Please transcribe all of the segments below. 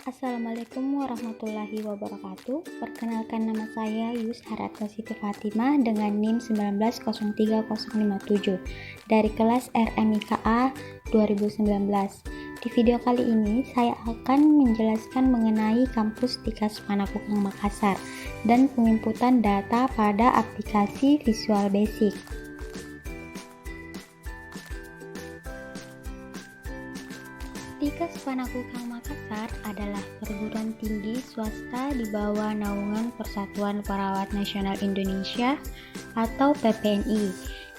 Assalamualaikum warahmatullahi wabarakatuh. Perkenalkan, nama saya Yus Haratna Siti Fatimah dengan NIM 1903057 dari kelas RMIKA 2019. Di video kali ini saya akan menjelaskan mengenai kampus Tikas Panakukang Makassar dan penginputan data pada aplikasi Visual Basic. Tikas Panakukang Makassar adalah perguruan tinggi swasta di bawah naungan Persatuan Perawat Nasional Indonesia atau PPNI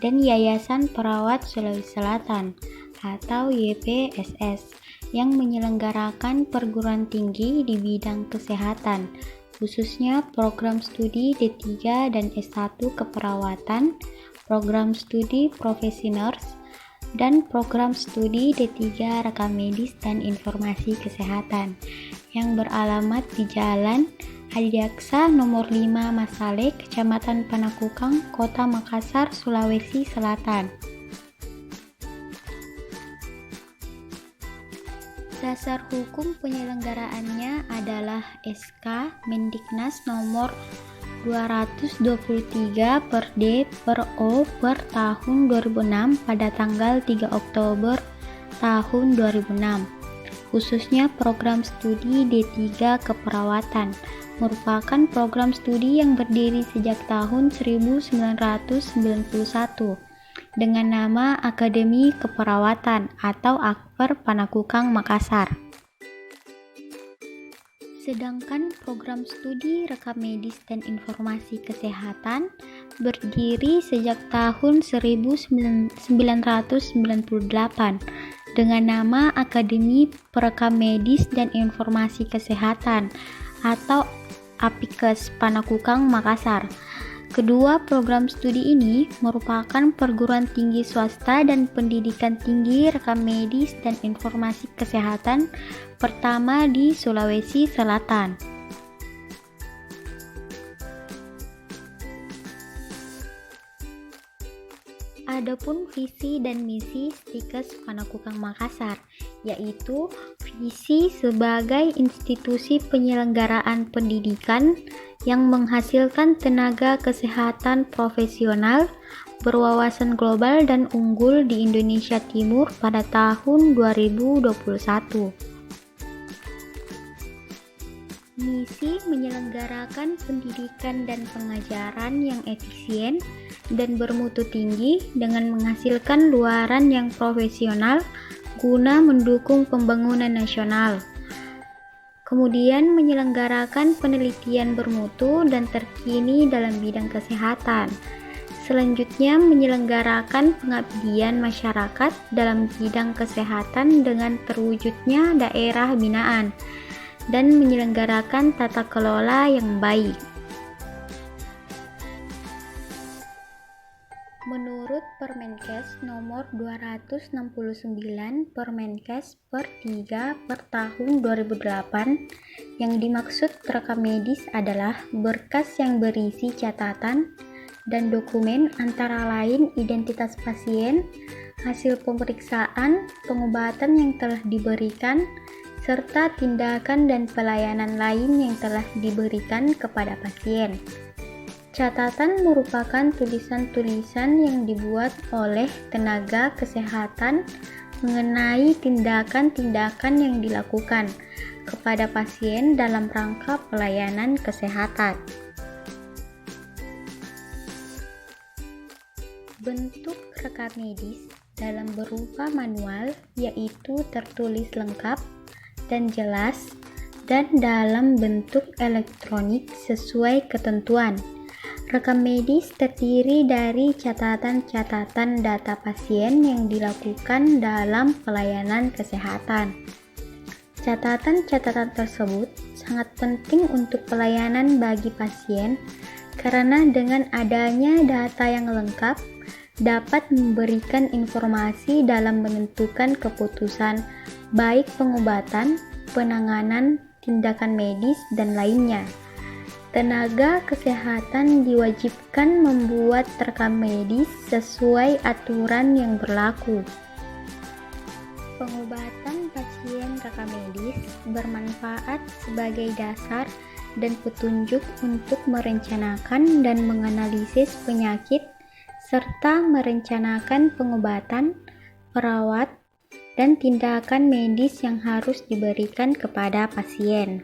dan Yayasan Perawat Sulawesi Selatan atau YPSS yang menyelenggarakan perguruan tinggi di bidang kesehatan, khususnya program studi D3 dan S1 keperawatan, program studi profesi nurse, dan program studi D3 Rekam Medis dan Informasi Kesehatan yang beralamat di Jalan Adiaksa nomor 5 Masale, Kecamatan Panakukang, Kota Makassar, Sulawesi Selatan. Dasar hukum penyelenggaraannya adalah SK Mendiknas nomor 223 per D per O per tahun 2006 pada tanggal 3 Oktober tahun 2006, khususnya program studi D3 keperawatan, merupakan program studi yang berdiri sejak tahun 1991 dengan nama Akademi Keperawatan atau Akper Panakukang Makassar. Sedangkan program studi Rekam Medis dan Informasi Kesehatan berdiri sejak tahun 1998 dengan nama Akademi Perekam Medis dan Informasi Kesehatan atau Apikes Panakukang Makassar. Kedua program studi ini merupakan perguruan tinggi swasta dan pendidikan tinggi rekam medis dan informasi kesehatan pertama di Sulawesi Selatan. Adapun visi dan misi Tikas Panakukang Makassar, yaitu visi sebagai institusi penyelenggaraan pendidikan yang menghasilkan tenaga kesehatan profesional berwawasan global dan unggul di Indonesia Timur pada tahun 2021. Misi menyelenggarakan pendidikan dan pengajaran yang efisien dan bermutu tinggi dengan menghasilkan luaran yang profesional guna mendukung pembangunan nasional. Kemudian menyelenggarakan penelitian bermutu dan terkini dalam bidang kesehatan. Selanjutnya menyelenggarakan pengabdian masyarakat dalam bidang kesehatan dengan terwujudnya daerah binaan dan menyelenggarakan tata kelola yang baik. Menurut Permenkes nomor 269 Permenkes per 3 per tahun 2008, yang dimaksud rekam medis adalah berkas yang berisi catatan dan dokumen antara lain identitas pasien, hasil pemeriksaan, pengobatan yang telah diberikan, serta tindakan dan pelayanan lain yang telah diberikan kepada pasien. Catatan merupakan tulisan-tulisan yang dibuat oleh tenaga kesehatan mengenai tindakan-tindakan yang dilakukan kepada pasien dalam rangka pelayanan kesehatan. Bentuk rekam medis dalam berupa manual, yaitu tertulis lengkap dan jelas, dan dalam bentuk elektronik sesuai ketentuan. Rekam medis terdiri dari catatan-catatan data pasien yang dilakukan dalam pelayanan kesehatan. Catatan-catatan tersebut sangat penting untuk pelayanan bagi pasien karena dengan adanya data yang lengkap dapat memberikan informasi dalam menentukan keputusan baik pengobatan, penanganan, tindakan medis, dan lainnya. Tenaga kesehatan diwajibkan membuat rekam medis sesuai aturan yang berlaku. Pengobatan pasien rekam medis bermanfaat sebagai dasar dan petunjuk untuk merencanakan dan menganalisis penyakit serta merencanakan pengobatan, perawat, dan tindakan medis yang harus diberikan kepada pasien.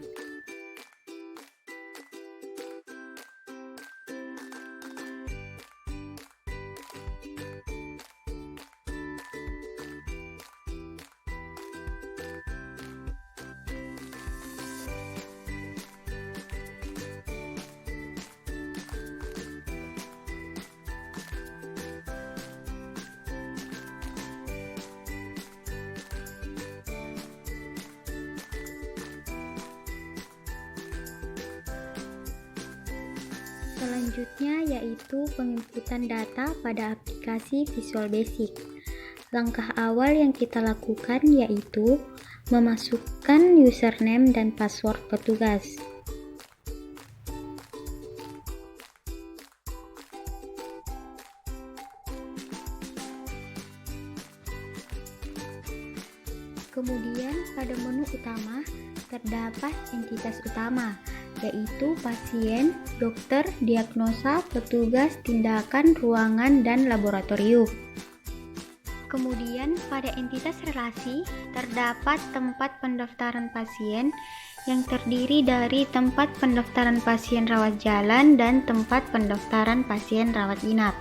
Selanjutnya yaitu penginputan data pada aplikasi Visual Basic. Langkah awal yang kita lakukan yaitu memasukkan username dan password petugas. Kemudian pada menu utama terdapat entitas utama, yaitu pasien, dokter, diagnosa, petugas, tindakan, ruangan, dan laboratorium. Kemudian pada entitas relasi terdapat tempat pendaftaran pasien yang terdiri dari tempat pendaftaran pasien rawat jalan dan tempat pendaftaran pasien rawat inap.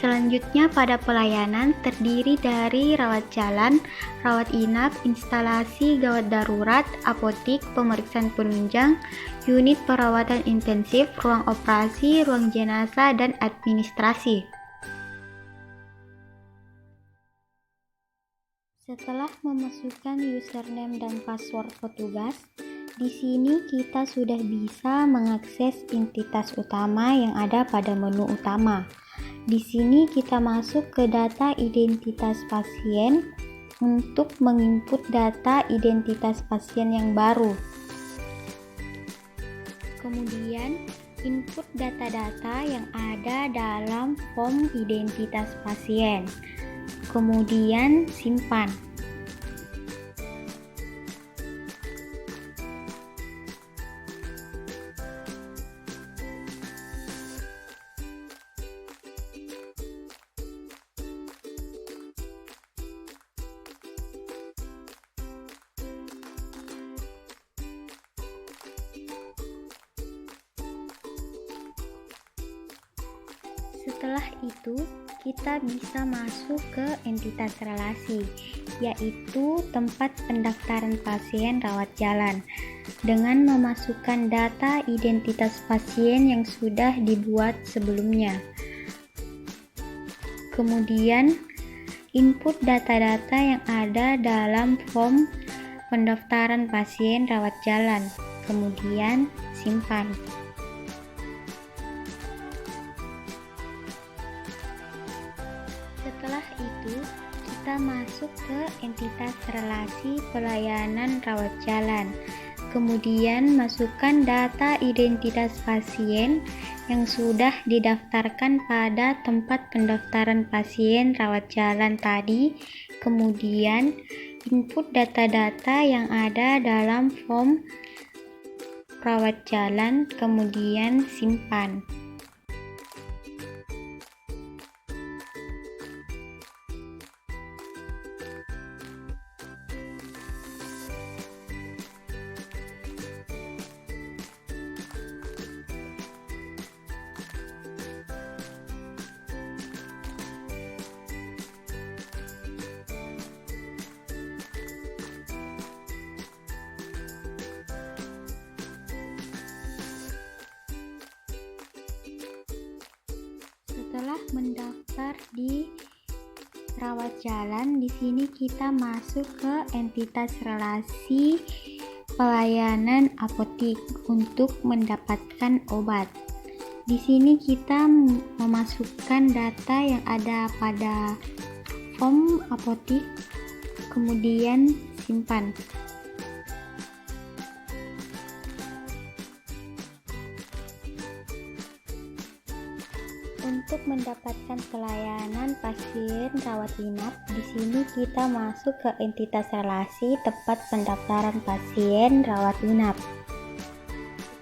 Selanjutnya pada pelayanan terdiri dari rawat jalan, rawat inap, instalasi gawat darurat, apotik, pemeriksaan penunjang, unit perawatan intensif, ruang operasi, ruang jenazah, dan administrasi. Setelah memasukkan username dan password petugas, di sini kita sudah bisa mengakses entitas utama yang ada pada menu utama. Di sini kita masuk ke data identitas pasien untuk menginput data identitas pasien yang baru. Kemudian, input data-data yang ada dalam form identitas pasien. Kemudian, simpan. Setelah itu, kita bisa masuk ke entitas relasi, yaitu tempat pendaftaran pasien rawat jalan, dengan memasukkan data identitas pasien yang sudah dibuat sebelumnya. Kemudian, input data-data yang ada dalam form pendaftaran pasien rawat jalan, kemudian simpan. Setelah itu, kita masuk ke entitas relasi pelayanan rawat jalan. Kemudian masukkan data identitas pasien yang sudah didaftarkan pada tempat pendaftaran pasien rawat jalan tadi. Kemudian input data-data yang ada dalam form rawat jalan, kemudian simpan. Setelah mendaftar di rawat jalan, di sini kita masuk ke entitas relasi pelayanan apotik untuk mendapatkan obat. Di sini kita memasukkan data yang ada pada form apotik, kemudian simpan. Untuk mendapatkan pelayanan pasien rawat inap, di sini kita masuk ke entitas relasi tempat pendaftaran pasien rawat inap.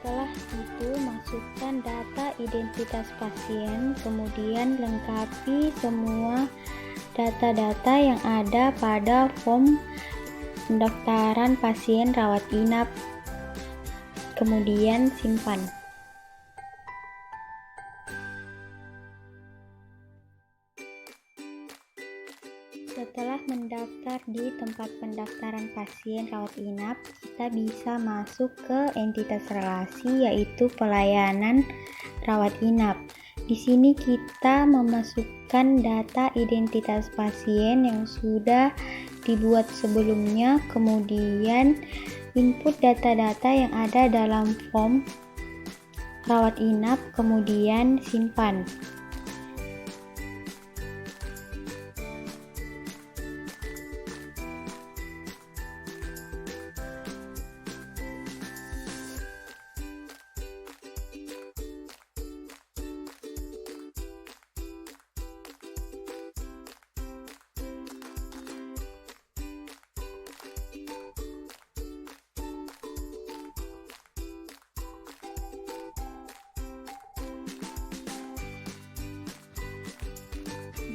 Setelah itu, masukkan data identitas pasien, kemudian lengkapi semua data-data yang ada pada form pendaftaran pasien rawat inap, kemudian simpan. Setelah mendaftar di tempat pendaftaran pasien rawat inap, kita bisa masuk ke entitas relasi, yaitu pelayanan rawat inap. Di sini kita memasukkan data identitas pasien yang sudah dibuat sebelumnya, kemudian input data-data yang ada dalam form rawat inap, kemudian simpan.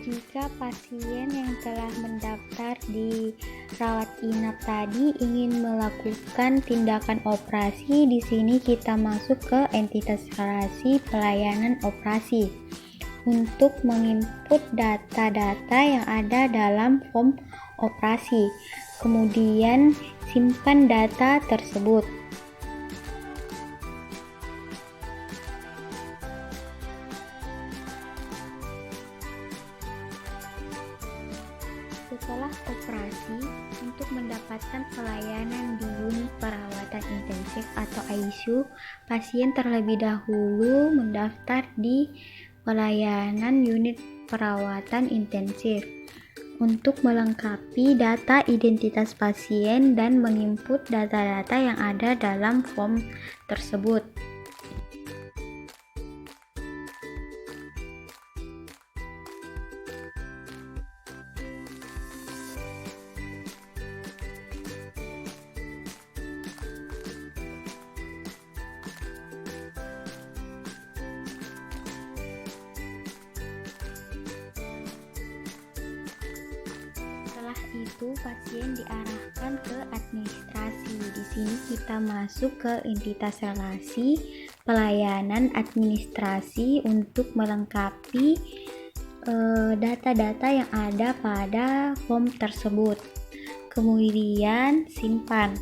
Jika pasien yang telah mendaftar di rawat inap tadi ingin melakukan tindakan operasi, di sini kita masuk ke entitas relasi pelayanan operasi untuk menginput data-data yang ada dalam form operasi. Kemudian simpan data tersebut. Setelah operasi, untuk mendapatkan pelayanan di unit perawatan intensif atau ICU, pasien terlebih dahulu mendaftar di pelayanan unit perawatan intensif untuk melengkapi data identitas pasien dan menginput data-data yang ada dalam form tersebut. Setelah itu, pasien diarahkan ke administrasi. Di sini kita masuk ke entitas relasi pelayanan administrasi untuk melengkapi data-data yang ada pada form tersebut. Kemudian simpan.